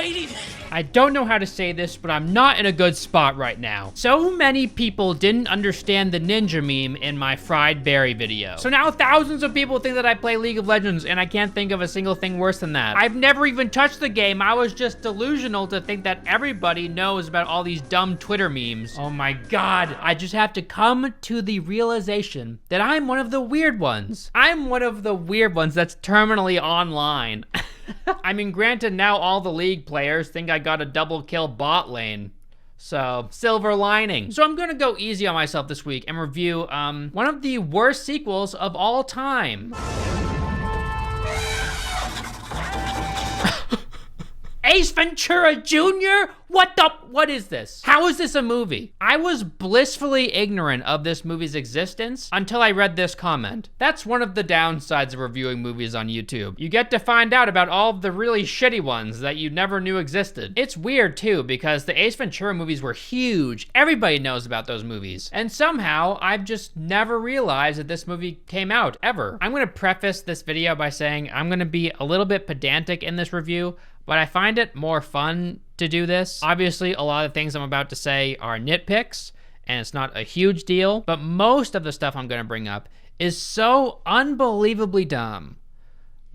fighting. I don't know how to say this, but I'm not in a good spot right now. So many people didn't understand the ninja meme in my fried berry video. So now thousands of people think that I play League of Legends, and I can't think of a single thing worse than that. I've never even touched the game. I was just delusional to think that everybody knows about all these dumb Twitter memes. Oh my God. I just have to come to the realization that I'm one of the weird ones. I'm one of the weird ones that's terminally online. I mean, granted, now all the League players think I got a double kill bot lane. So, silver lining. So I'm gonna go easy on myself this week and review one of the worst sequels of all time. Ace Ventura Jr.? What is this? How is this a movie? I was blissfully ignorant of this movie's existence until I read this comment. That's one of the downsides of reviewing movies on YouTube. You get to find out about all of the really shitty ones that you never knew existed. It's weird too, because the Ace Ventura movies were huge. Everybody knows about those movies. And somehow, I've just never realized that this movie came out, ever. I'm gonna preface this video by saying I'm gonna be a little bit pedantic in this review, but I find it more fun to do this. Obviously, a lot of things I'm about to say are nitpicks, and it's not a huge deal, but most of the stuff I'm gonna bring up is so unbelievably dumb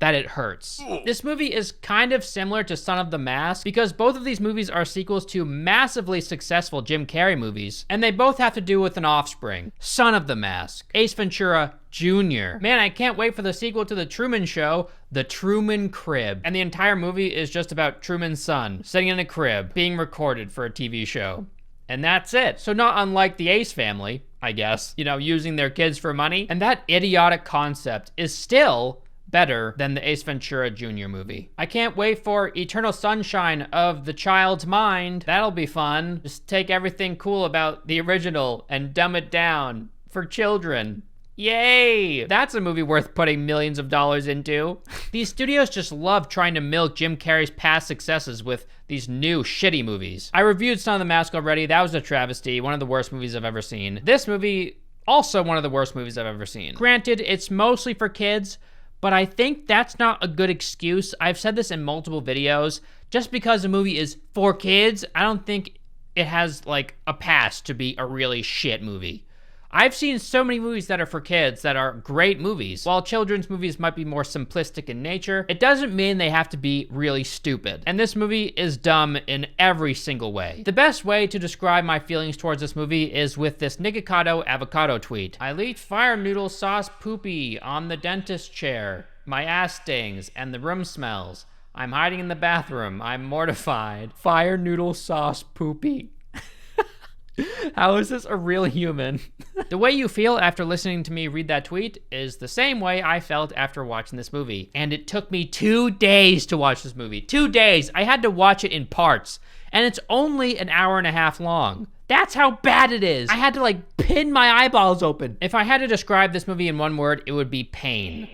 that it hurts. This movie is kind of similar to Son of the Mask because both of these movies are sequels to massively successful Jim Carrey movies, and they both have to do with an offspring. Son of the Mask, Ace Ventura Jr. Man, I can't wait for the sequel to The Truman Show, The Truman Crib. And the entire movie is just about Truman's son sitting in a crib being recorded for a TV show. And that's it. So not unlike the Ace family, I guess, you know, using their kids for money. And that idiotic concept is still better than the Ace Ventura Jr. movie. I can't wait for Eternal Sunshine of the Child's Mind. That'll be fun. Just take everything cool about the original and dumb it down for children. Yay! That's a movie worth putting millions of dollars into. These studios just love trying to milk Jim Carrey's past successes with these new shitty movies. I reviewed Son of the Mask already. That was a travesty, one of the worst movies I've ever seen. This movie, also one of the worst movies I've ever seen. Granted, it's mostly for kids, but I think that's not a good excuse. I've said this in multiple videos. Just because a movie is for kids, I don't think it has like a pass to be a really shit movie. I've seen so many movies that are for kids that are great movies. While children's movies might be more simplistic in nature, it doesn't mean they have to be really stupid. And this movie is dumb in every single way. The best way to describe my feelings towards this movie is with this Nikocado Avocado tweet. I leaked fire noodle sauce poopy on the dentist chair. My ass stings and the room smells. I'm hiding in the bathroom. I'm mortified. Fire noodle sauce poopy. How is this a real human? The way you feel after listening to me read that tweet is the same way I felt after watching this movie. And it took me 2 days to watch this movie. 2 days. I had to watch it in parts. And it's only an hour and a half long. That's how bad it is. I had to like pin my eyeballs open. If I had to describe this movie in one word, it would be pain.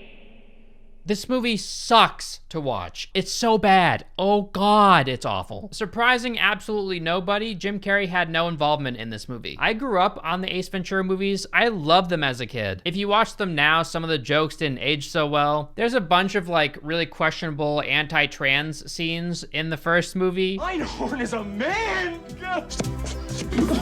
This movie sucks to watch. It's so bad. Oh God, it's awful. Surprising absolutely nobody, Jim Carrey had no involvement in this movie. I grew up on the Ace Ventura movies. I loved them as a kid. If you watch them now, some of the jokes didn't age so well. There's a bunch of like really questionable anti-trans scenes in the first movie. Einhorn is a man!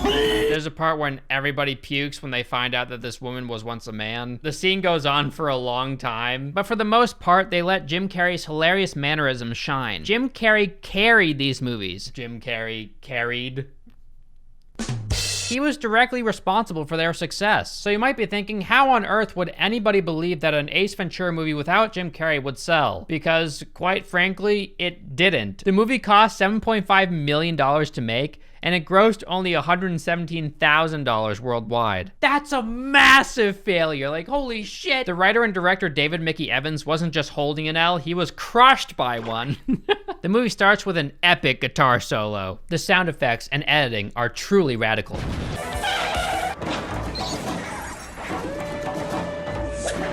There's a part when everybody pukes when they find out that this woman was once a man. The scene goes on for a long time, but for the most part, they let Jim Carrey's hilarious mannerisms shine. Jim Carrey carried these movies. Jim Carrey carried. He was directly responsible for their success. So you might be thinking, how on earth would anybody believe that an Ace Ventura movie without Jim Carrey would sell? Because, quite frankly, it didn't. The movie cost $7.5 million to make, and it grossed only $117,000 worldwide. That's a massive failure. Like, holy shit. The writer and director David Mickey Evans wasn't just holding an L, he was crushed by one. The movie starts with an epic guitar solo. The sound effects and editing are truly radical.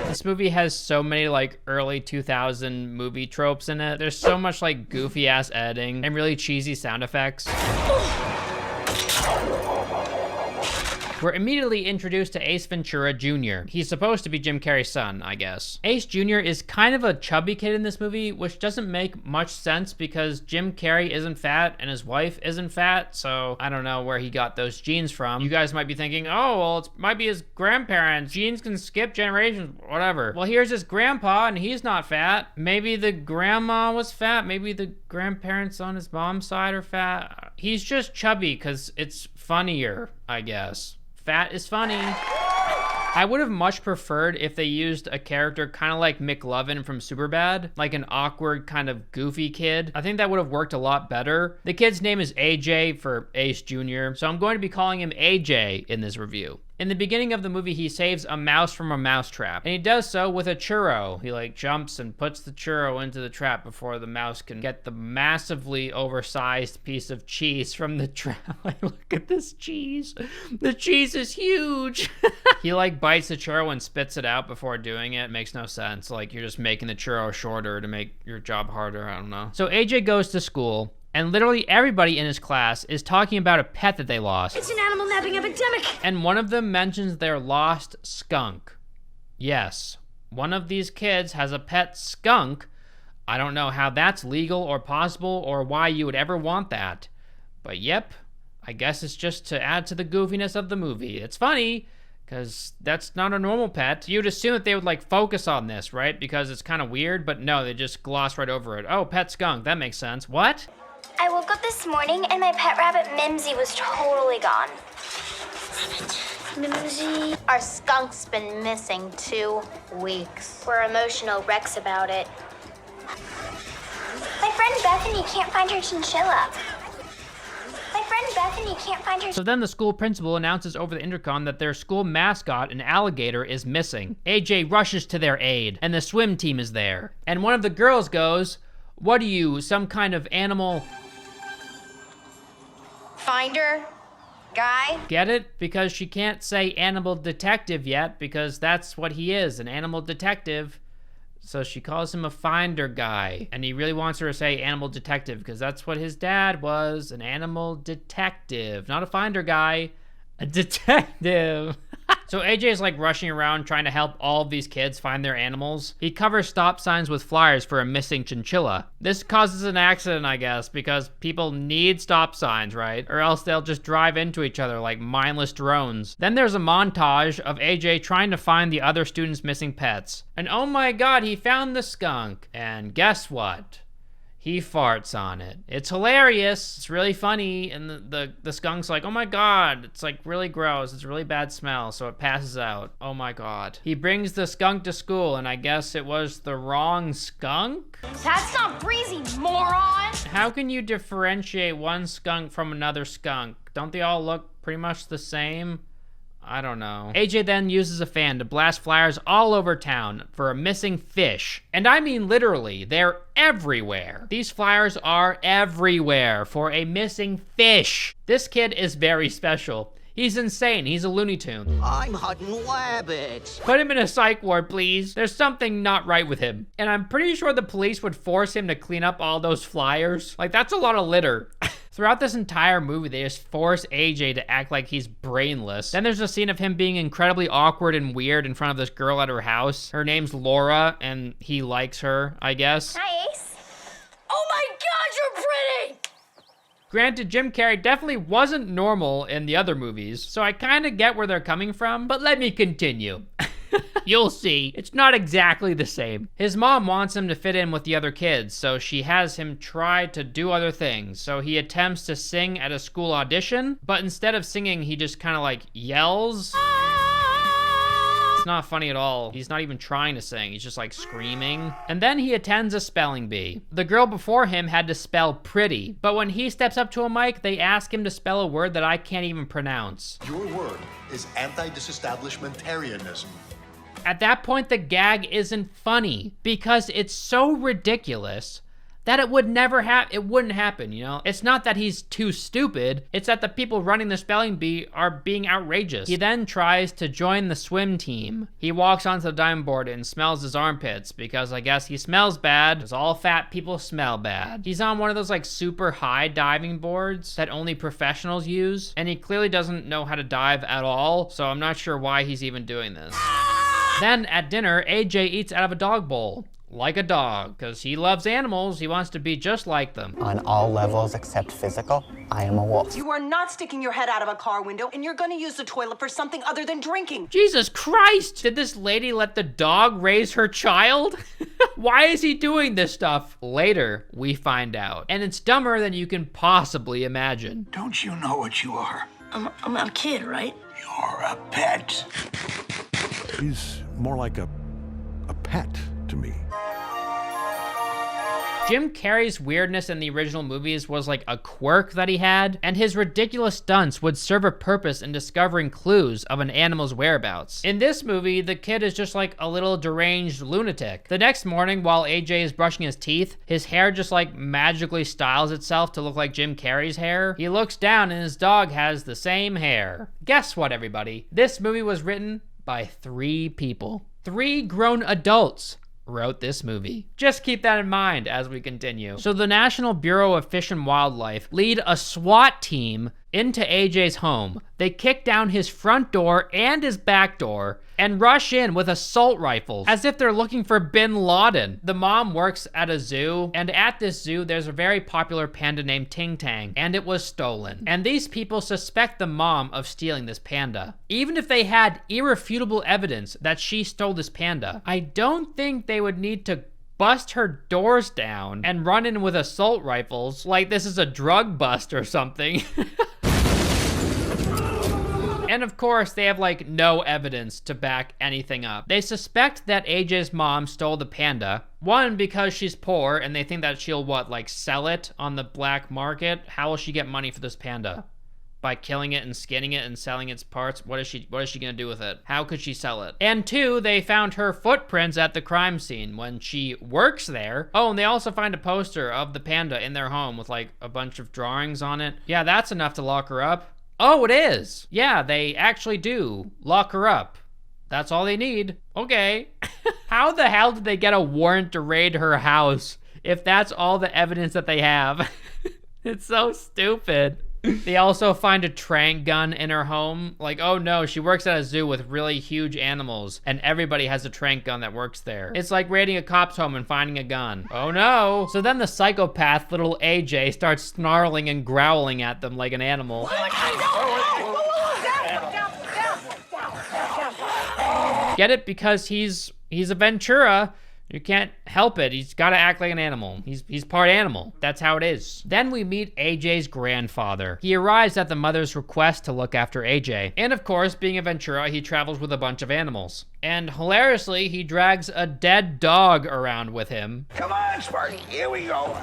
This movie has so many like early 2000 movie tropes in it. There's so much like goofy ass editing and really cheesy sound effects. We're immediately introduced to Ace Ventura Jr. He's supposed to be Jim Carrey's son, I guess. Ace Jr. is kind of a chubby kid in this movie, which doesn't make much sense because Jim Carrey isn't fat and his wife isn't fat, so I don't know where he got those genes from. You guys might be thinking, oh, well, it might be his grandparents. Genes can skip generations, whatever. Well, here's his grandpa and he's not fat. Maybe the grandma was fat. Maybe the grandparents on his mom's side are fat. He's just chubby because it's funnier, I guess. Fat is funny. I would have much preferred if they used a character kind of like McLovin from Superbad, like an awkward kind of goofy kid. I think that would have worked a lot better. The kid's name is AJ for Ace Jr., so I'm going to be calling him AJ in this review. In the beginning of the movie, he saves a mouse from a mousetrap, and he does so with a churro. He like jumps and puts the churro into the trap before the mouse can get the massively oversized piece of cheese from the trap. Like, look at this cheese. The cheese is huge. He like bites the churro and spits it out before doing it. Makes no sense. Like, you're just making the churro shorter to make your job harder. I don't know. So AJ goes to school, and literally everybody in his class is talking about a pet that they lost. It's an animal napping epidemic. And one of them mentions their lost skunk. Yes, one of these kids has a pet skunk. I don't know how that's legal or possible or why you would ever want that. But yep, I guess it's just to add to the goofiness of the movie. It's funny, because that's not a normal pet. You'd assume that they would like focus on this, right? Because it's kind of weird, but no, they just gloss right over it. Oh, pet skunk, that makes sense. What? I woke up this morning and my pet rabbit Mimsy was totally gone. Mimsy. Our skunk's been missing 2 weeks. We're emotional wrecks about it. My friend Bethany can't find her chinchilla. My friend Bethany can't find her. So then the school principal announces over the intercom that their school mascot, an alligator, is missing. AJ rushes to their aid, and the swim team is there. And one of the girls goes, "What are you, some kind of animal Finder guy?" Get it? Because she can't say animal detective yet, because that's what he is, an animal detective. So she calls him a finder guy, and he really wants her to say animal detective because that's what his dad was, an animal detective. Not a finder guy, a detective. So AJ is like rushing around trying to help all of these kids find their animals. He covers stop signs with flyers for a missing chinchilla. This causes an accident, I guess, because people need stop signs, right? Or else they'll just drive into each other like mindless drones. Then there's a montage of AJ trying to find the other students' missing pets. And oh my God, he found the skunk. And guess what? He farts on it. It's hilarious. It's really funny. And the skunk's like, oh my God, it's like really gross. It's a really bad smell. So it passes out. Oh my God. He brings the skunk to school, and I guess it was the wrong skunk? That's not Breezy, moron. How can you differentiate one skunk from another skunk? Don't they all look pretty much the same? I don't know. AJ then uses a fan to blast flyers all over town for a missing fish. And I mean literally, they're everywhere. These flyers are everywhere for a missing fish. This kid is very special. He's insane. He's a Looney Tune. I'm hunting rabbits. Put him in a psych ward, please. There's something not right with him. And I'm pretty sure the police would force him to clean up all those flyers. Like, that's a lot of litter. Throughout this entire movie, they just force AJ to act like he's brainless. Then there's a scene of him being incredibly awkward and weird in front of this girl at her house. Her name's Laura, and he likes her, I guess. Hi, Ace. Oh my God, you're pretty. Granted, Jim Carrey definitely wasn't normal in the other movies, so I kind of get where they're coming from, but let me continue. You'll see, it's not exactly the same. His mom wants him to fit in with the other kids, so she has him try to do other things. So he attempts to sing at a school audition, but instead of singing, he just kind of like yells. It's not funny at all. He's not even trying to sing. He's just like screaming. And then he attends a spelling bee. The girl before him had to spell pretty, but when he steps up to a mic, they ask him to spell a word that I can't even pronounce. Your word is anti-disestablishmentarianism. At that point, the gag isn't funny because it's so ridiculous that it would never happen. It wouldn't happen, you know? It's not that he's too stupid. It's that the people running the spelling bee are being outrageous. He then tries to join the swim team. He walks onto the diving board and smells his armpits because I guess he smells bad, because all fat people smell bad. He's on one of those like super high diving boards that only professionals use, and he clearly doesn't know how to dive at all, so I'm not sure why he's even doing this. Then at dinner, AJ eats out of a dog bowl. Like a dog, because he loves animals. He wants to be just like them. On all levels except physical, I am a wolf. You are not sticking your head out of a car window, and you're gonna use the toilet for something other than drinking. Jesus Christ! Did this lady let the dog raise her child? Why is he doing this stuff? Later, we find out. And it's dumber than you can possibly imagine. Don't you know what you are? I'm a kid, right? You're a pet. He's more like a pet to me. Jim Carrey's weirdness in the original movies was like a quirk that he had, and his ridiculous stunts would serve a purpose in discovering clues of an animal's whereabouts. In this movie, the kid is just like a little deranged lunatic. The next morning, while AJ is brushing his teeth, his hair just like magically styles itself to look like Jim Carrey's hair. He looks down and his dog has the same hair. Guess what, everybody? This movie was written by 3 people. 3 grown adults wrote this movie. Just keep that in mind as we continue. So the National Bureau of Fish and Wildlife lead a SWAT team into AJ's home. They kick down his front door and his back door and rush in with assault rifles as if they're looking for Bin Laden. The mom works at a zoo, and at this zoo there's a very popular panda named Ting Tang, and it was stolen. And these people suspect the mom of stealing this panda. Even if they had irrefutable evidence that she stole this panda, I don't think they would need to bust her doors down and run in with assault rifles like this is a drug bust or something. And of course, they have like no evidence to back anything up. They suspect that AJ's mom stole the panda. One, because she's poor and they think that she'll like sell it on the black market. How will she get money for this panda? By killing it and skinning it and selling its parts? What is she gonna do with it? How could she sell it? And 2, they found her footprints at the crime scene when she works there. Oh, and they also find a poster of the panda in their home with like a bunch of drawings on it. Yeah, that's enough to lock her up. Oh, it is. Yeah, they actually do lock her up. That's all they need. Okay. How the hell did they get a warrant to raid her house if that's all the evidence that they have? It's so stupid. They also find a tranq gun in her home. Like, oh no, she works at a zoo with really huge animals and everybody has a tranq gun that works there. It's like raiding a cop's home and finding a gun. Oh no. So then the psychopath, little AJ, starts snarling and growling at them like an animal. Get it? Because he's a Ventura. You can't help it. He's got to act like an animal. He's part animal. That's how it is. Then we meet AJ's grandfather. He arrives at the mother's request to look after AJ. And of course, being a Ventura, he travels with a bunch of animals. And hilariously, he drags a dead dog around with him. Come on, Sparky, here we go.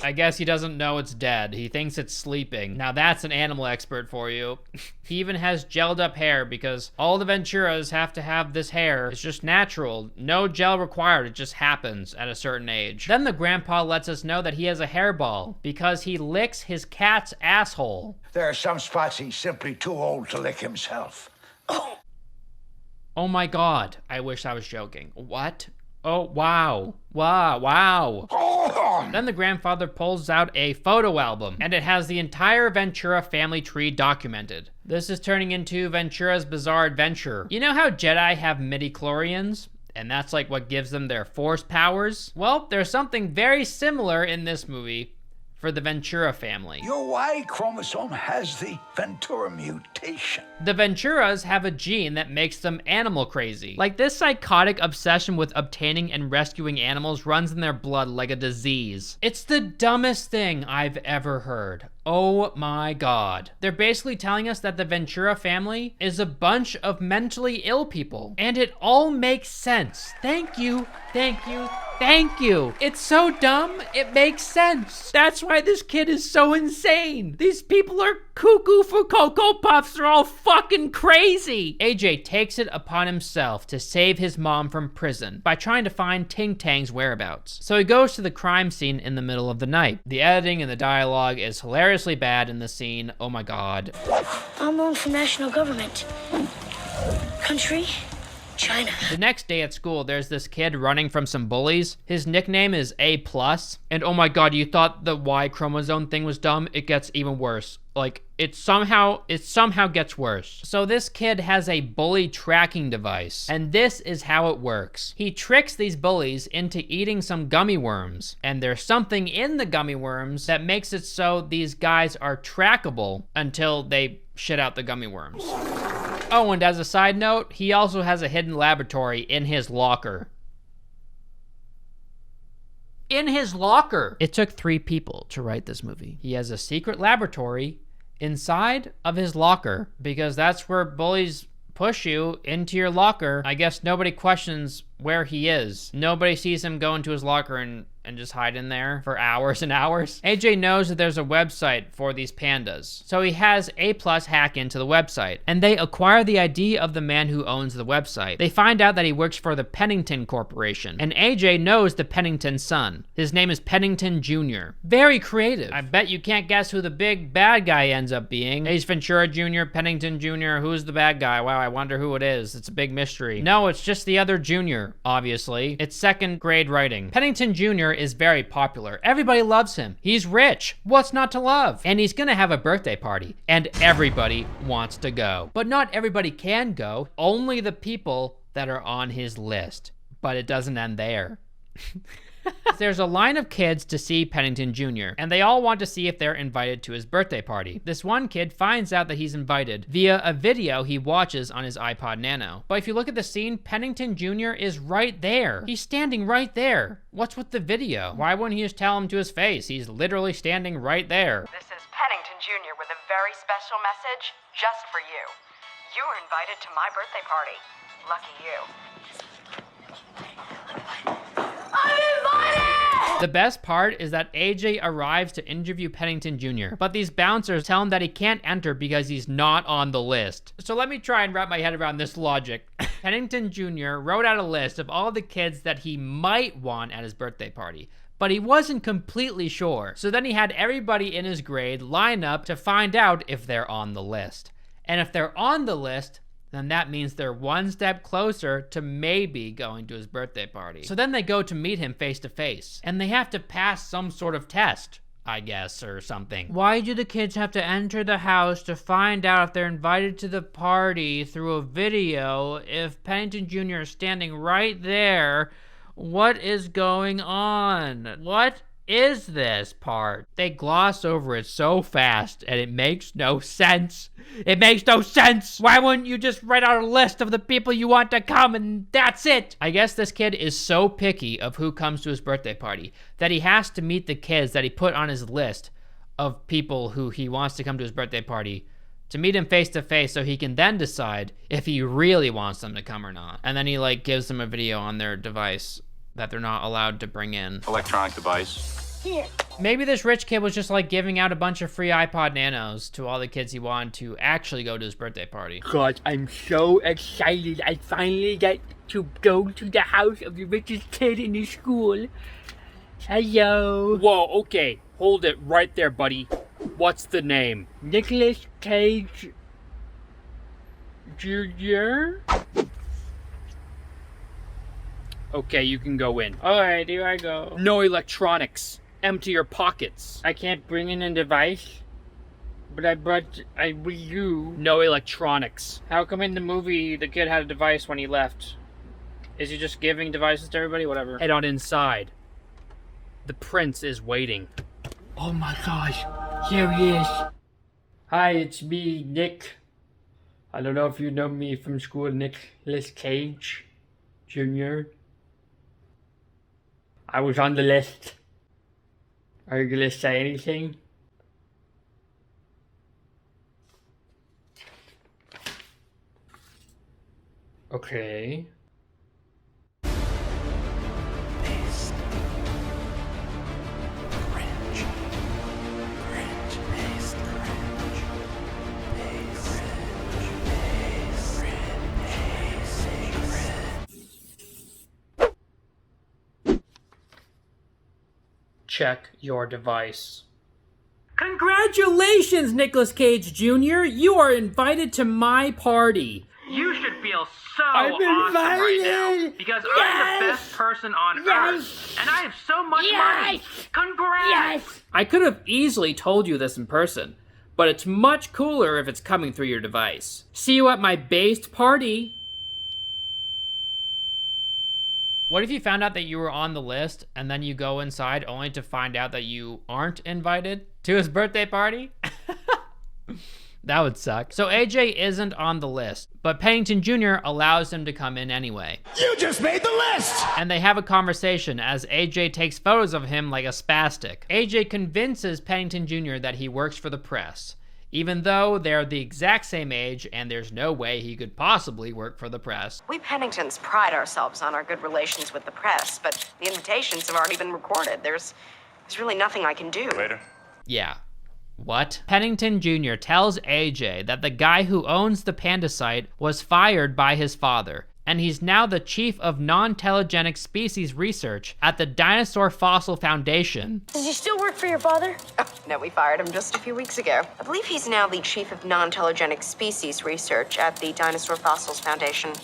I guess he doesn't know it's dead. He thinks it's sleeping. Now that's an animal expert for you. He even has gelled up hair because all the Venturas have to have this hair. It's just natural. No gel required. It just happens at a certain age. Then the grandpa lets us know that he has a hairball because he licks his cat's asshole. There are some spots he's simply too old to lick himself. Oh my God. I wish I was joking. What? Oh, wow. Wow. Then the grandfather pulls out a photo album, and it has the entire Ventura family tree documented. This is turning into Ventura's Bizarre Adventure. You know how Jedi have midi-chlorians? And that's like what gives them their force powers? Well, there's something very similar in this movie for the Ventura family. Your Y chromosome has the Ventura mutation. The Venturas have a gene that makes them animal crazy. Like this psychotic obsession with obtaining and rescuing animals runs in their blood like a disease. It's the dumbest thing I've ever heard. Oh my God. They're basically telling us that the Ventura family is a bunch of mentally ill people. And it all makes sense. Thank you, thank you, thank you. It's so dumb, it makes sense. That's why this kid is so insane. These people are cuckoo for Cocoa Puffs. They're all fucking crazy. AJ takes it upon himself to save his mom from prison by trying to find Ting Tang's whereabouts. So he goes to the crime scene in the middle of the night. The editing and the dialogue is hilariously bad in the scene. Oh my God. I'm on for national government. Country, China. The next day at school, there's this kid running from some bullies. His nickname is A+. And oh my God, you thought the Y chromosome thing was dumb? It gets even worse. Like, it somehow gets worse. So this kid has a bully tracking device, and this is how it works. He tricks these bullies into eating some gummy worms, and there's something in the gummy worms that makes it so these guys are trackable until they shit out the gummy worms. Oh, and as a side note, he also has a hidden laboratory in his locker. In his locker! It took 3 people to write this movie. He has a secret laboratory inside of his locker, because that's where bullies push you into your locker. I guess nobody questions where he is. Nobody sees him go into his locker and just hide in there for hours and hours. AJ knows that there's a website for these pandas. So he has A+ hack into the website, and they acquire the ID of the man who owns the website. They find out that he works for the Pennington Corporation, and AJ knows the Pennington son. His name is Pennington Jr. Very creative. I bet you can't guess who the big bad guy ends up being. Ace Ventura Jr., Pennington Jr., who's the bad guy? Wow, I wonder who it is. It's a big mystery. No, it's just the other junior, obviously. It's second grade writing. Pennington Jr. is very popular. Everybody loves him. He's rich. What's not to love? And he's gonna have a birthday party, and everybody wants to go. But not everybody can go. Only the people that are on his list. But it doesn't end there. There's a line of kids to see Pennington Jr., and they all want to see if they're invited to his birthday party. This one kid finds out that he's invited via a video he watches on his iPod Nano. But if you look at the scene, Pennington Jr. is right there. He's standing right there. What's with the video? Why wouldn't he just tell him to his face? He's literally standing right there. This is Pennington Jr. with a very special message just for you. You were invited to my birthday party. Lucky you. The best part is that AJ arrives to interview Pennington Jr., but these bouncers tell him that he can't enter because he's not on the list. So let me try and wrap my head around this logic. Pennington Jr. wrote out a list of all the kids that he might want at his birthday party, but he wasn't completely sure. So then he had everybody in his grade line up to find out if they're on the list. And if they're on the list, then that means they're one step closer to maybe going to his birthday party. So then they go to meet him face to face, and they have to pass some sort of test, I guess, or something. Why do the kids have to enter the house to find out if they're invited to the party through a video if Pennington Jr. is standing right there? What is going on? What is this part? They gloss over it so fast, and it makes no sense. It makes no sense. Why wouldn't you just write out a list of the people you want to come and that's it? I guess this kid is so picky of who comes to his birthday party that he has to meet the kids that he put on his list of people who he wants to come to his birthday party to meet him face to face so he can then decide if he really wants them to come or not. And then he like gives them a video on their device that they're not allowed to bring in. Electronic device. Here. Maybe this rich kid was just like giving out a bunch of free iPod Nanos to all the kids he wanted to actually go to his birthday party. God, I'm so excited. I finally get to go to the house of the richest kid in the school. Hello. Whoa, okay. Hold it right there, buddy. What's the name? Nicholas Cage Jr.? Okay, you can go in. Alright, here I go. No electronics. Empty your pockets. I can't bring in a device, but I will you. No electronics. How come in the movie the kid had a device when he left? Is he just giving devices to everybody? Whatever. Head on inside. The prince is waiting. Oh my gosh, here he is. Hi, it's me, Nick. I don't know if you know me from school, Nicholas Cage Jr. I was on the list. Are you gonna say anything? Okay. Check your device. Congratulations, Nicolas Cage Jr. You are invited to my party. You should feel so I'm awesome right now invited! because Yes! I'm the best person on earth and I have so much money. Congrats! Yes! I could have easily told you this in person, but it's much cooler if it's coming through your device. See you at my based party. What if you found out that you were on the list and then you go inside only to find out that you aren't invited to his birthday party? That would suck. So AJ isn't on the list, but Pennington Jr. allows him to come in anyway. You just made the list! And they have a conversation as AJ takes photos of him like a spastic. AJ convinces Pennington Jr. that he works for the press, even though they're the exact same age and there's no way he could possibly work for the press. We Penningtons pride ourselves on our good relations with the press, but the invitations have already been recorded. There's really nothing I can do. Later. Yeah. What? Pennington Jr. tells AJ that the guy who owns the panda site was fired by his father, and he's now the chief of non-telegenic species research at the Dinosaur Fossil Foundation. Does he still work for your father? Oh, no, we fired him just a few weeks ago. I believe he's now the chief of non-telegenic species research at the Dinosaur Fossils Foundation.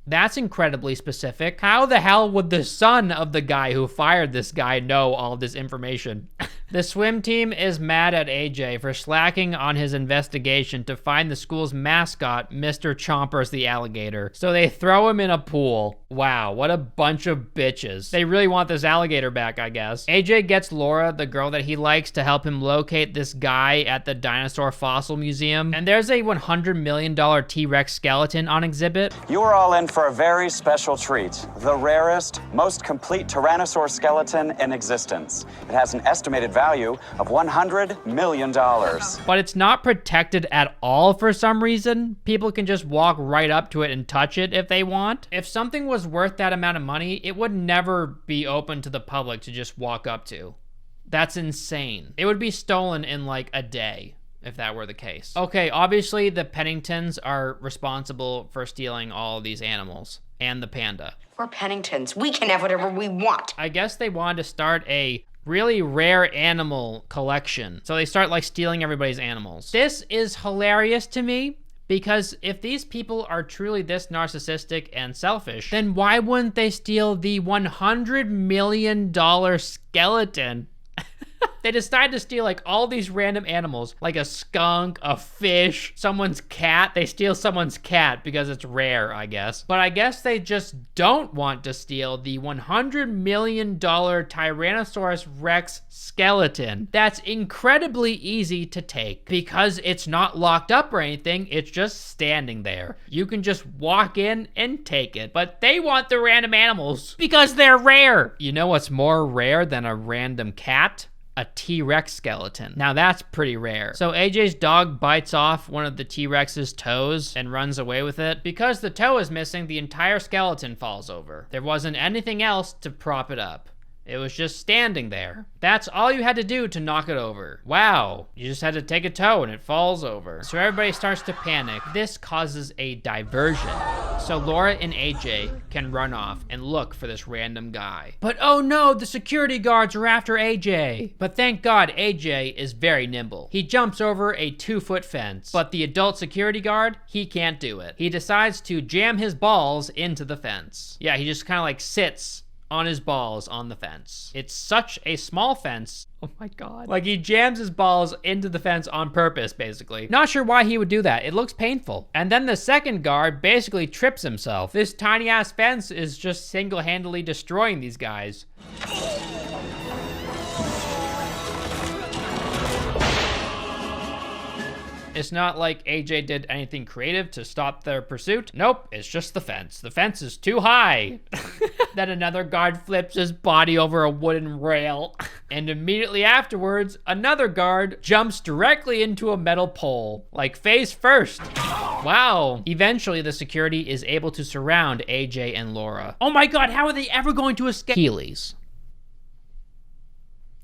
That's incredibly specific. How the hell would the son of the guy who fired this guy know all this information? The swim team is mad at AJ for slacking on his investigation to find the school's mascot, Mr. Chompers the alligator. So they throw him in a pool. Wow, what a bunch of bitches. They really want this alligator back, I guess. AJ gets Laura, the girl that he likes, to help him locate this guy at the Dinosaur Fossil Museum. And there's a $100 million T-Rex skeleton on exhibit. You are all in for a very special treat. The rarest, most complete Tyrannosaur skeleton in existence. It has an estimated value of $100 million. But it's not protected at all for some reason. People can just walk right up to it and touch it if they want. If something was worth that amount of money, it would never be open to the public to just walk up to. That's insane. It would be stolen in like a day if that were the case. Okay, obviously the Penningtons are responsible for stealing all these animals and the panda. We're Penningtons. We can have whatever we want. I guess they wanted to start a really rare animal collection. So they start like stealing everybody's animals. This is hilarious to me because if these people are truly this narcissistic and selfish, then why wouldn't they steal the $100 million skeleton? They decide to steal like all these random animals, like a skunk, a fish, someone's cat. They steal someone's cat because it's rare, I guess. But I guess they just don't want to steal the $100 million Tyrannosaurus Rex skeleton. That's incredibly easy to take because it's not locked up or anything. It's just standing there. You can just walk in and take it. But they want the random animals because they're rare. You know what's more rare than a random cat? A T-Rex skeleton. Now that's pretty rare. So AJ's dog bites off one of the T-Rex's toes and runs away with it. Because the toe is missing, the entire skeleton falls over. There wasn't anything else to prop it up. It was just standing there. That's all you had to do to knock it over. Wow, you just had to take a toe and it falls over. So everybody starts to panic. This causes a diversion. So Laura and AJ can run off and look for this random guy. But oh no, the security guards are after AJ. But thank God AJ is very nimble. He jumps over a 2-foot fence, but the adult security guard, he can't do it. He decides to jam his balls into the fence. Yeah, he just kind of like sits on his balls on the fence. It's such a small fence. Oh my God. Like he jams his balls into the fence on purpose, basically. Not sure why he would do that. It looks painful. And then the second guard basically trips himself. This tiny ass fence is just single-handedly destroying these guys. It's not like AJ did anything creative to stop their pursuit. Nope, it's just the fence. The fence is too high. Then another guard flips his body over a wooden rail. And immediately afterwards, another guard jumps directly into a metal pole, like face first. Wow. Eventually, the security is able to surround AJ and Laura. Oh my God, how are they ever going to escape? Heelys.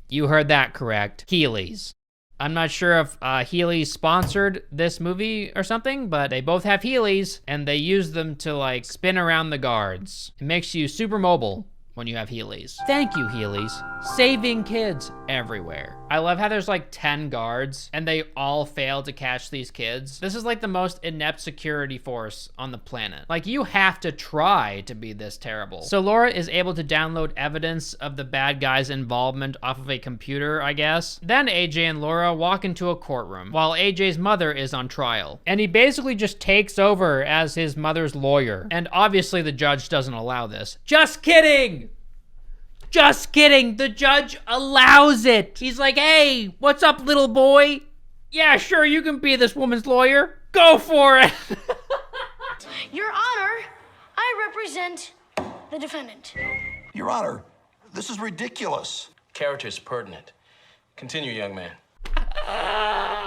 You heard that correct. Heelys. I'm not sure if Heelys sponsored this movie or something, but they both have Heelys, and they use them to like spin around the guards. It makes you super mobile when you have Heelys. Thank you, Heelys. Saving kids everywhere. I love how there's like 10 guards and they all fail to catch these kids. This is like the most inept security force on the planet. Like, you have to try to be this terrible. So Laura is able to download evidence of the bad guy's involvement off of a computer, I guess. Then AJ and Laura walk into a courtroom while AJ's mother is on trial. And he basically just takes over as his mother's lawyer. And obviously the judge doesn't allow this. Just kidding! Just kidding, the judge allows it. He's like, hey, what's up, little boy? Yeah, sure, you can be this woman's lawyer. Go for it. Your Honor, I represent the defendant. Your Honor, this is ridiculous. Character's pertinent. Continue, young man.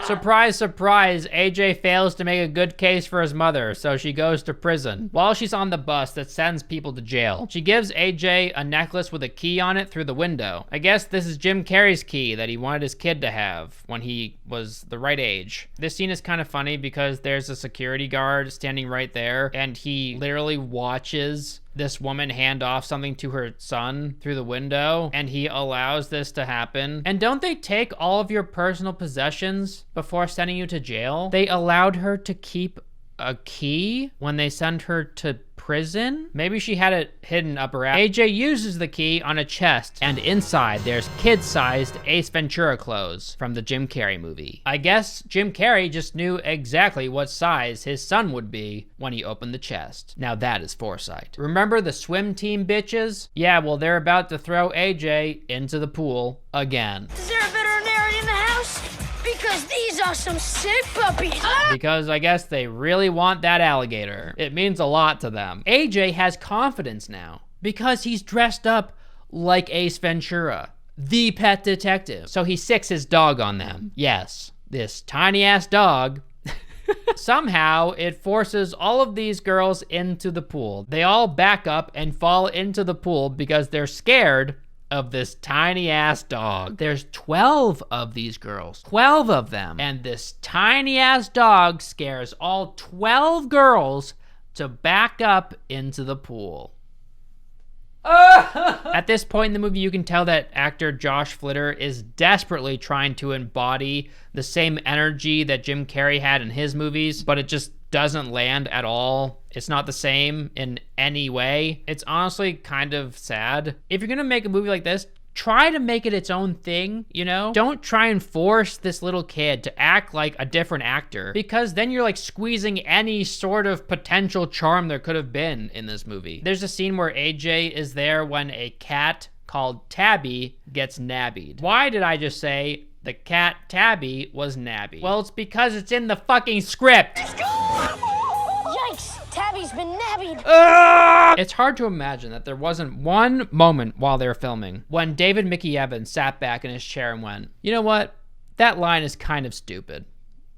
Surprise, surprise, AJ fails to make a good case for his mother, so she goes to prison. While she's on the bus that sends people to jail, she gives AJ a necklace with a key on it through the window. I guess this is Jim Carrey's key that he wanted his kid to have when he was the right age. This scene is kind of funny because there's a security guard standing right there, and he literally watches this woman hand off something to her son through the window, and he allows this to happen. And don't they take all of your personal possessions before sending you to jail? They allowed her to keep a key when they send her to prison? Maybe she had it hidden up her ass. AJ uses the key on a chest, and inside there's kid-sized Ace Ventura clothes from the Jim Carrey movie. I guess Jim Carrey just knew exactly what size his son would be when he opened the chest. Now that is foresight. Remember the swim team bitches? Yeah, well, they're about to throw AJ into the pool again. Is there a veterinarian in the house? Because these are some sick puppies. Because I guess they really want that alligator. It means a lot to them. AJ has confidence now because he's dressed up like Ace Ventura, the pet detective. So he sicks his dog on them. Yes, this tiny ass dog. Somehow, it forces all of these girls into the pool. They all back up and fall into the pool because they're scared of this tiny ass dog. There's 12 of these girls, 12 of them. And this tiny ass dog scares all 12 girls to back up into the pool. At this point in the movie, you can tell that actor Josh Flitter is desperately trying to embody the same energy that Jim Carrey had in his movies, but it just doesn't land at all. It's not the same in any way. It's honestly kind of sad. If you're gonna make a movie like this, try to make it its own thing, you know? Don't try and force this little kid to act like a different actor, because then you're like squeezing any sort of potential charm there could have been in this movie. There's a scene where AJ is there when a cat called Tabby gets nabbied. Why did I just say the cat Tabby was nabbied? Well, it's because it's in the fucking script. Yikes, Tabby's been nabbied. It's hard to imagine that there wasn't one moment while they were filming when David Mickey Evans sat back in his chair and went, you know what? That line is kind of stupid.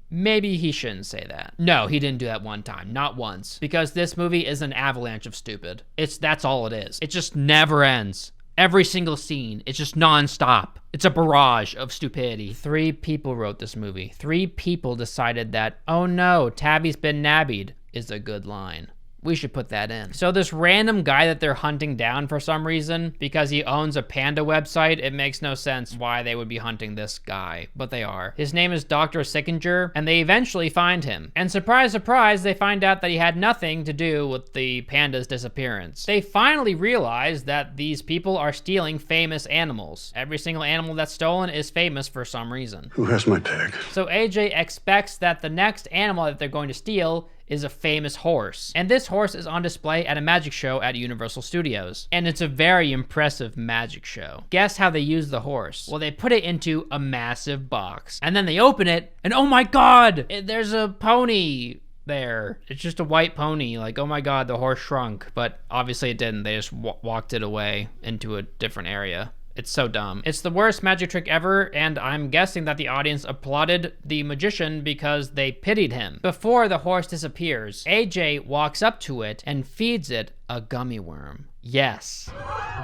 Maybe he shouldn't say that. No, he didn't do that one time, not once, because this movie is an avalanche of stupid. That's all it is. It just never ends. Every single scene, it's just non-stop. It's a barrage of stupidity. 3 people wrote this movie. 3 people decided that, oh no, Tabby's been nabbied is a good line. We should put that in. So this random guy that they're hunting down for some reason, because he owns a panda website, it makes no sense why they would be hunting this guy, but they are. His name is Dr. Sickinger, and they eventually find him. And surprise, surprise, they find out that he had nothing to do with the panda's disappearance. They finally realize that these people are stealing famous animals. Every single animal that's stolen is famous for some reason. Who has my tag? So AJ expects that the next animal that they're going to steal is a famous horse. And this horse is on display at a magic show at Universal Studios. And it's a very impressive magic show. Guess how they use the horse? Well, they put it into a massive box. And then they open it, and oh my God, there's a pony there. It's just a white pony. Like, oh my God, the horse shrunk. But obviously it didn't. They just walked it away into a different area. It's so dumb. It's the worst magic trick ever, and I'm guessing that the audience applauded the magician because they pitied him. Before the horse disappears, AJ walks up to it and feeds it a gummy worm. Yes,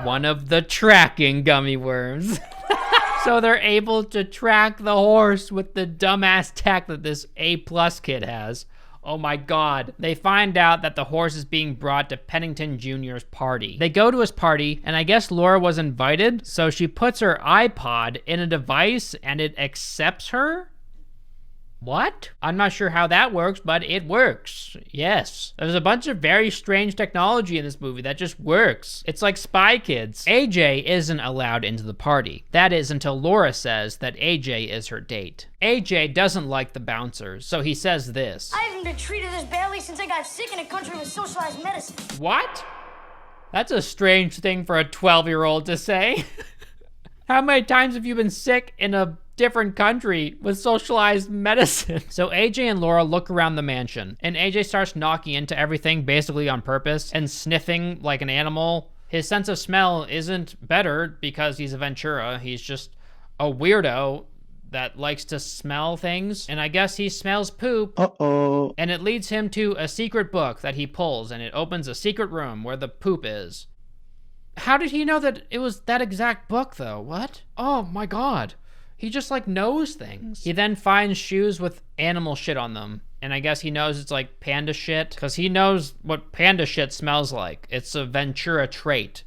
one of the tracking gummy worms. So they're able to track the horse with the dumbass tech that this A+ kid has. Oh my God. They find out that the horse is being brought to Pennington Jr.'s party. They go to his party, and I guess Laura was invited, so she puts her iPod in a device and it accepts her? What? I'm not sure how that works, but it works. Yes. There's a bunch of very strange technology in this movie that just works. It's like Spy Kids. AJ isn't allowed into the party. That is until Laura says that AJ is her date. AJ doesn't like the bouncers, so he says this. I haven't been treated this badly since I got sick in a country with socialized medicine. What? That's a strange thing for a 12-year-old to say. How many times have you been sick in a different country with socialized medicine? So AJ and Laura look around the mansion, and AJ starts knocking into everything basically on purpose and sniffing like an animal. His sense of smell isn't better because he's a Ventura. He's just a weirdo that likes to smell things, and I guess he smells poop. Uh-oh. And it leads him to a secret book that he pulls, and it opens a secret room where the poop is. How did he know that it was that exact book, though? What? Oh my God. He just like knows things. He then finds shoes with animal shit on them. And I guess he knows it's like panda shit because he knows what panda shit smells like. It's a Ventura trait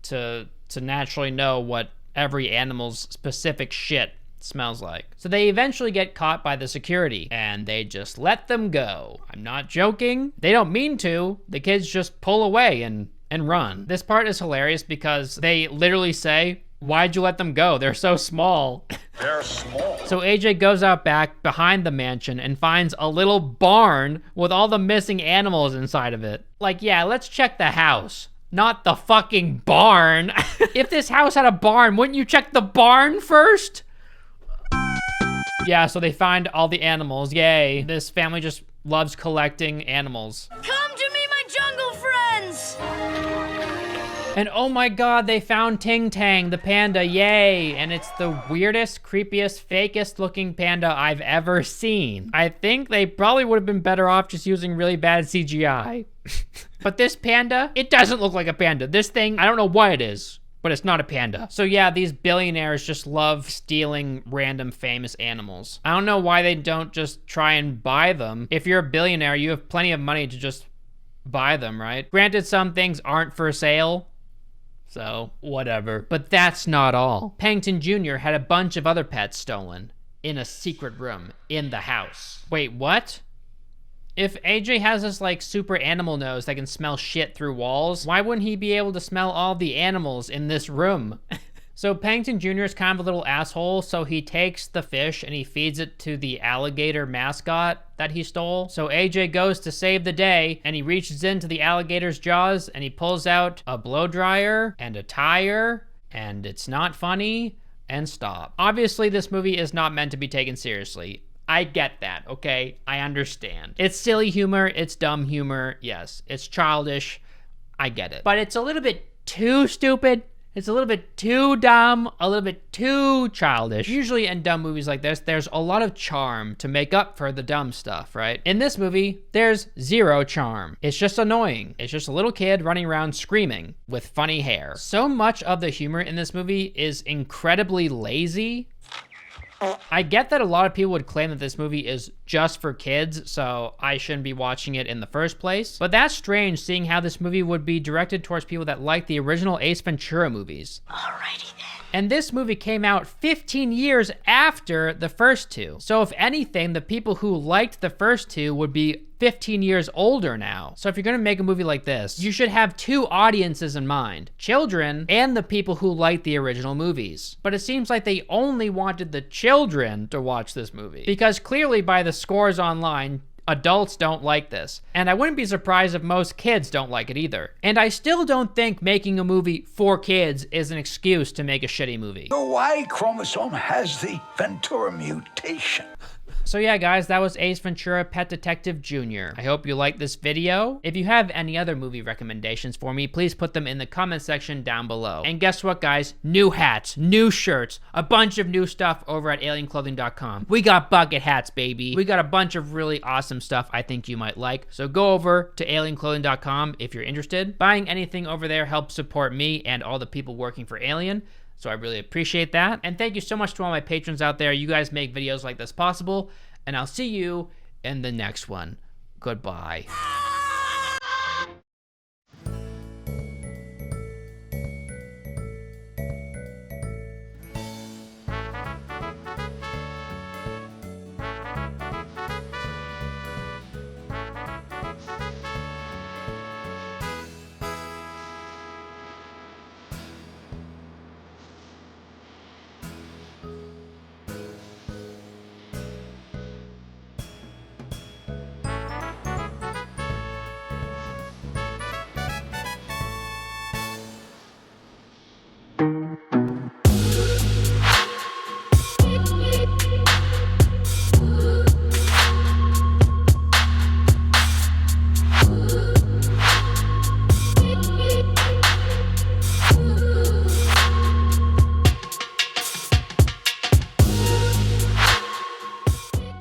to naturally know what every animal's specific shit smells like. So they eventually get caught by the security and they just let them go. I'm not joking. They don't mean to. The kids just pull away and run. This part is hilarious because they literally say, why'd you let them go? They're so small. They're small. So AJ goes out back behind the mansion and finds a little barn with all the missing animals inside of it. Like, yeah, let's check the house, not the fucking barn. If this house had a barn, wouldn't you check the barn first? Yeah, so they find all the animals. Yay. This family just loves collecting animals. Come to me, my jungle friends! And oh my God, they found Ting Tang, the panda, yay. And it's the weirdest, creepiest, fakest looking panda I've ever seen. I think they probably would have been better off just using really bad CGI. But this panda, it doesn't look like a panda. This thing, I don't know what it is, but it's not a panda. So yeah, these billionaires just love stealing random famous animals. I don't know why they don't just try and buy them. If you're a billionaire, you have plenty of money to just buy them, right? Granted, some things aren't for sale, so whatever. But that's not all. Pennington Jr. had a bunch of other pets stolen in a secret room in the house. Wait, what? If AJ has this like super animal nose that can smell shit through walls, why wouldn't he be able to smell all the animals in this room? So Pennington Jr. is kind of a little asshole, so he takes the fish and he feeds it to the alligator mascot that he stole. So AJ goes to save the day and he reaches into the alligator's jaws and he pulls out a blow dryer and a tire, and it's not funny, and stop. Obviously, this movie is not meant to be taken seriously. I get that, okay? I understand. It's silly humor, it's dumb humor, yes. It's childish, I get it. But it's a little bit too stupid. It's a little bit too dumb, a little bit too childish. Usually in dumb movies like this, there's a lot of charm to make up for the dumb stuff, right? In this movie, there's zero charm. It's just annoying. It's just a little kid running around screaming with funny hair. So much of the humor in this movie is incredibly lazy. I get that a lot of people would claim that this movie is just for kids, so I shouldn't be watching it in the first place. But that's strange, seeing how this movie would be directed towards people that like the original Ace Ventura movies. Alrighty then. And this movie came out 15 years after the first two. So if anything, the people who liked the first two would be 15 years older now. So if you're gonna make a movie like this, you should have two audiences in mind: children and the people who liked the original movies. But it seems like they only wanted the children to watch this movie, because clearly by the scores online, Adults don't like this. And I wouldn't be surprised if most kids don't like it either. And I still don't think making a movie for kids is an excuse to make a shitty movie. The Y chromosome has the Ventura mutation. So yeah, guys, that was Ace Ventura: Pet Detective Jr. I hope you liked this video. If you have any other movie recommendations for me, please put them in the comment section down below. And guess what, guys? New hats, new shirts, a bunch of new stuff over at alienclothing.com. We got bucket hats, baby. We got a bunch of really awesome stuff I think you might like. So go over to alienclothing.com if you're interested. Buying anything over there helps support me and all the people working for Alien. So I really appreciate that. And thank you so much to all my patrons out there. You guys make videos like this possible. And I'll see you in the next one. Goodbye.